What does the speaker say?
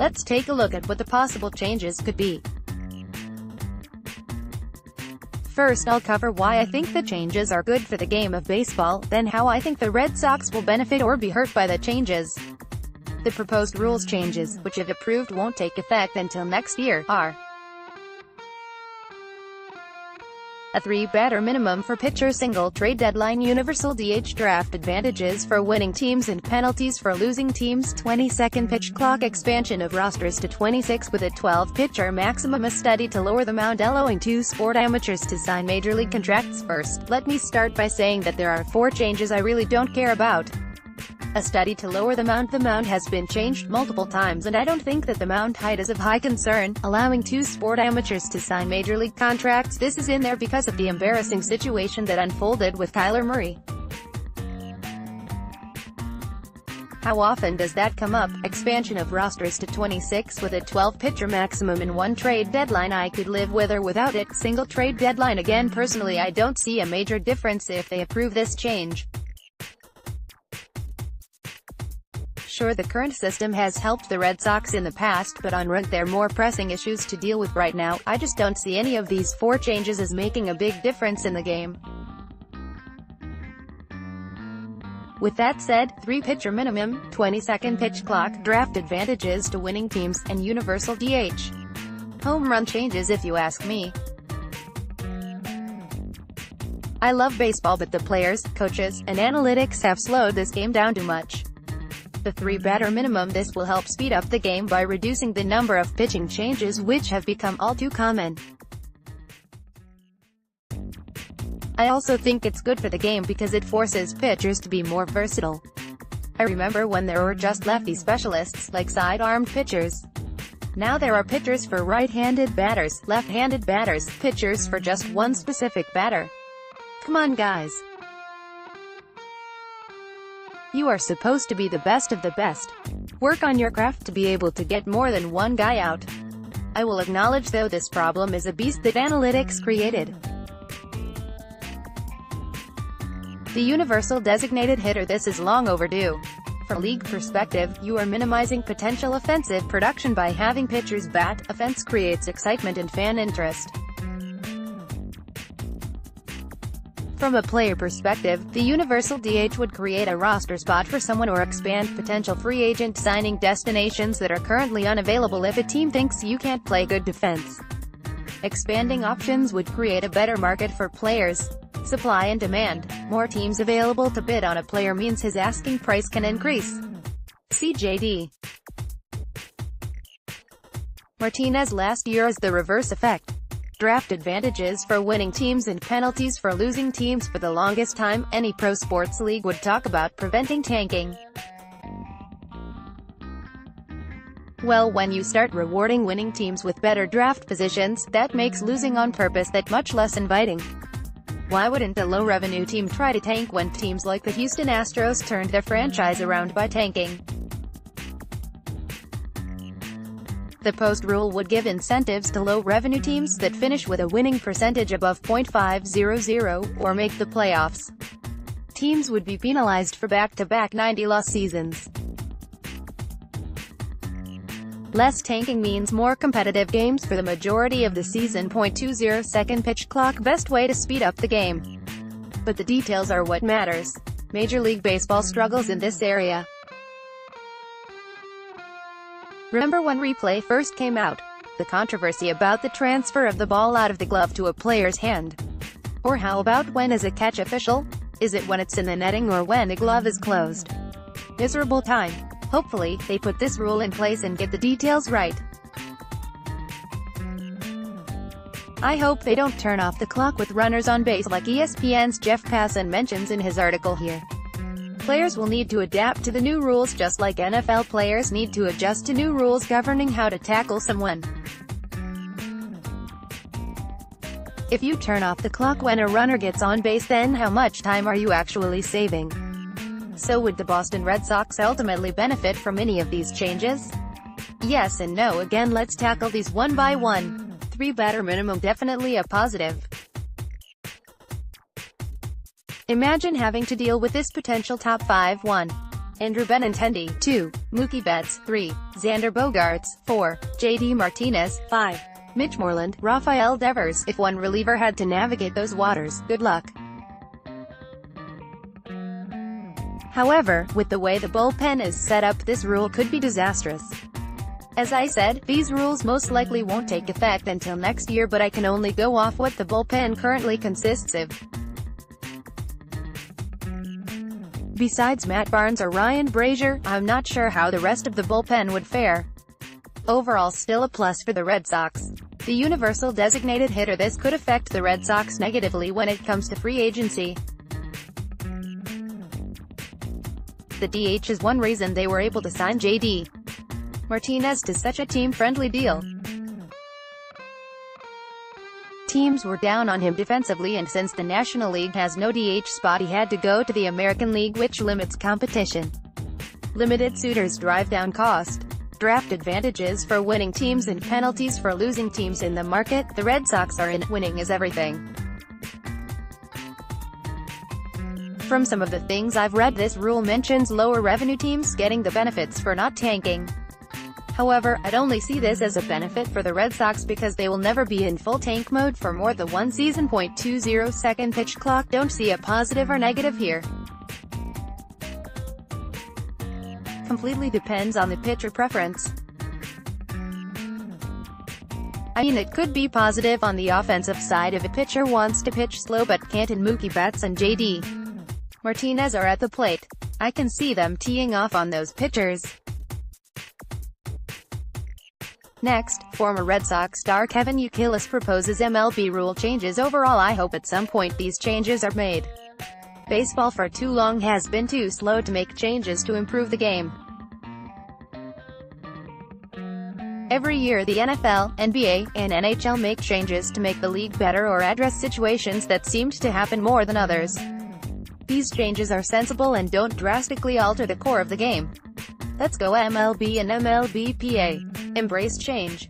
Let's take a look at what the possible changes could be. First, I'll cover why I think the changes are good for the game of baseball, then how I think the Red Sox will benefit or be hurt by the changes. The proposed rules changes, which if approved won't take effect until next year, are a 3-batter minimum for pitcher-single, trade deadline universal DHDraft advantages for winning teams and penalties for losing teams, 20-second pitch clock expansion of rosters to 26 with a 12-pitcher maximum, a study to lower the mound allowing 2 sport amateurs to sign major league contracts. First, let me start by saying that there are 4 changes I really don't care about. A study to lower the mound. The mound has been changed multiple times and I don't think that the mound height is of high concern. Allowing 2 sport amateurs to sign major league contracts. This is in there because of the embarrassing situation that unfolded with Kyler Murray. How often does that come up? Expansion of rosters to 26 with a 12-pitcher maximum in one trade deadline. I could live with or without it. Single trade deadline. Again, personally I don't see a major difference if they approve this change. Sure, the current system has helped the Red Sox in the past, but on run there are more pressing issues to deal with right now. I just don't see any of these 4 changes as making a big difference in the game. With that said, 3-pitcher minimum, 20-second pitch clock, draft advantages to winning teams, and universal DH. Home run changes if you ask me. I love baseball but the players, coaches, and analytics have slowed this game down too much. The 3-batter minimum. This will help speed up the game by reducing the number of pitching changes which have become all too common. I also think it's good for the game because it forces pitchers to be more versatile. I remember when there were just lefty specialists, like side-armed pitchers. Now there are pitchers for right-handed batters, left-handed batters, pitchers for just one specific batter. Come on guys. You are supposed to be the best of the best. Work on your craft to be able to get more than one guy out. I will acknowledge though this problem is a beast that analytics created. The universal designated hitter. This is long overdue. From a league perspective, you are minimizing potential offensive production by having pitchers bat. Offense creates excitement and fan interest. From a player perspective, the universal DH would create a roster spot for someone or expand potential free agent signing destinations that are currently unavailable if a team thinks you can't play good defense. Expanding options would create a better market for players. Supply and demand. More teams available to bid on a player means his asking price can increase. CJD. Martinez last year as the reverse effect. Draft advantages for winning teams and penalties for losing teams. For the longest time, any pro sports league would talk about preventing tanking. Well, when you start rewarding winning teams with better draft positions, that makes losing on purpose that much less inviting. Why wouldn't a low-revenue team try to tank when teams like the Houston Astros turned their franchise around by tanking? The post rule would give incentives to low-revenue teams that finish with a winning percentage above .500 or make the playoffs. Teams would be penalized for back-to-back 90-loss seasons. Less tanking means more competitive games for the majority of the season. 20-second pitch clock. Best way to speed up the game. But the details are what matters. Major League Baseball struggles in this area. Remember when replay first came out? The controversy about the transfer of the ball out of the glove to a player's hand. Or how about when is a catch official? Is it when it's in the netting or when a glove is closed? Miserable time. Hopefully, they put this rule in place and get the details right. I hope they don't turn off the clock with runners on base like ESPN's Jeff Passan mentions in his article here. Players will need to adapt to the new rules just like NFL players need to adjust to new rules governing how to tackle someone. If you turn off the clock when a runner gets on base, then how much time are you actually saving? So would the Boston Red Sox ultimately benefit from any of these changes? Yes and no. Again, let's tackle these one by one. 3-batter minimum. Definitely a positive. Imagine having to deal with this potential top 5-1 Andrew Benintendi, 2. Mookie Betts, 3. Xander Bogaerts, 4. JD Martinez, 5. Mitch Moreland, Rafael Devers. If one reliever had to navigate those waters, good luck. However, with the way the bullpen is set up, this rule could be disastrous. As I said, these rules most likely won't take effect until next year, but I can only go off what the bullpen currently consists of. Besides Matt Barnes or Ryan Brazier, I'm not sure how the rest of the bullpen would fare. Overall, still a plus for the Red Sox. The universal designated hitter. This could affect the Red Sox negatively when it comes to free agency. The DH is one reason they were able to sign JD Martinez to such a team-friendly deal. Teams were down on him defensively, and since the National League has no DH spot, he had to go to the American League, which limits competition. Limited suitors drive down cost. Draft advantages for winning teams and penalties for losing teams in the market. The Red Sox are in. Winning is everything. From some of the things I've read, this rule mentions lower revenue teams getting the benefits for not tanking. However, I'd only see this as a benefit for the Red Sox because they will never be in full tank mode for more than one season. 20 second pitch clock. Don't see a positive or negative here. Completely depends on the pitcher preference. I mean, it could be positive on the offensive side if a pitcher wants to pitch slow but can't, and Mookie Betts and JD Martinez are at the plate. I can see them teeing off on those pitchers. Next, former Red Sox star Kevin Youkilis proposes MLB rule changes. Overall, I hope at some point these changes are made. Baseball for too long has been too slow to make changes to improve the game. Every year the NFL, NBA, and NHL make changes to make the league better or address situations that seemed to happen more than others. These changes are sensible and don't drastically alter the core of the game. Let's go MLB and MLBPA. Embrace change.